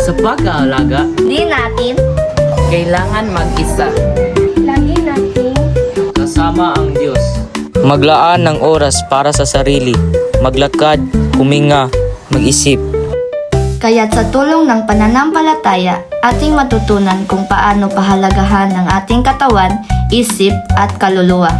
Sa pag-aalaga, Di natin kailangan mag-isa lagi nating kasama ang Diyos. Maglaan ng oras para sa sarili, maglakad, huminga, mag-isip. Kaya't sa tulong ng pananampalataya, ating matutunan kung paano pahalagahan ang ating katawan, isip at kaluluwa.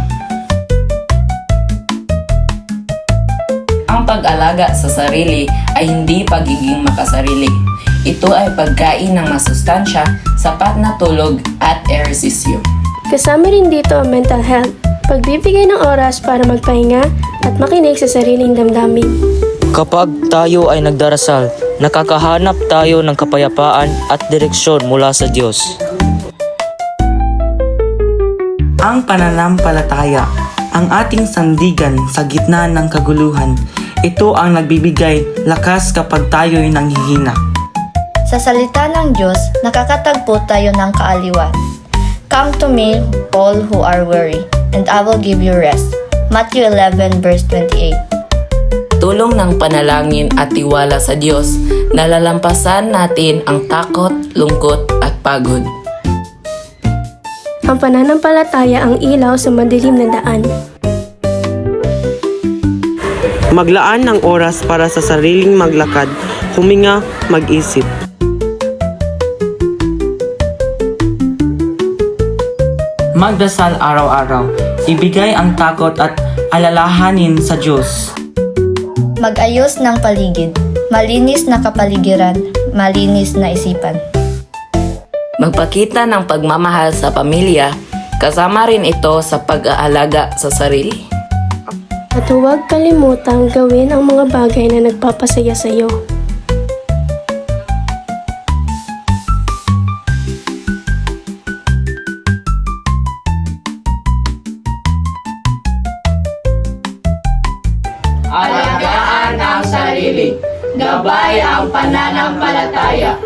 Ang pag-alaga sa sarili ay hindi pagiging makasarili. Ito ay pagkain ng masustansya, sapat na tulog at ehersisyo. Kasama rin dito ang mental health, pagbibigay ng oras para magpahinga at makinig sa sariling damdamin. Kapag tayo ay nagdarasal, nakakahanap tayo ng kapayapaan at direksyon mula sa Diyos. Ang pananampalataya, ang ating sandigan sa gitna ng kaguluhan. Ito ang nagbibigay lakas kapag tayo'y nanghihina. Sa salita ng Diyos, nakakatagpo tayo ng kaaliwan. Come to me, all who are weary, and I will give you rest. Matthew 11 verse 28. Tulong ng panalangin at tiwala sa Diyos, nalalampasan natin ang takot, lungkot at pagod. Ang pananampalataya ang ilaw sa madilim na daan. Maglaan ng oras para sa sariling maglakad, huminga, mag-isip. Magdasal araw-araw, ibigay ang takot at alalahanin sa Diyos. Mag-ayos ng paligid, malinis na kapaligiran, malinis na isipan. Magpakita ng pagmamahal sa pamilya, kasama rin ito sa pag-aalaga sa sarili. At huwag kalimutang gawin ang mga bagay na nagpapasaya sa iyo. Alagaan ang sarili, gabay ang pananampalataya,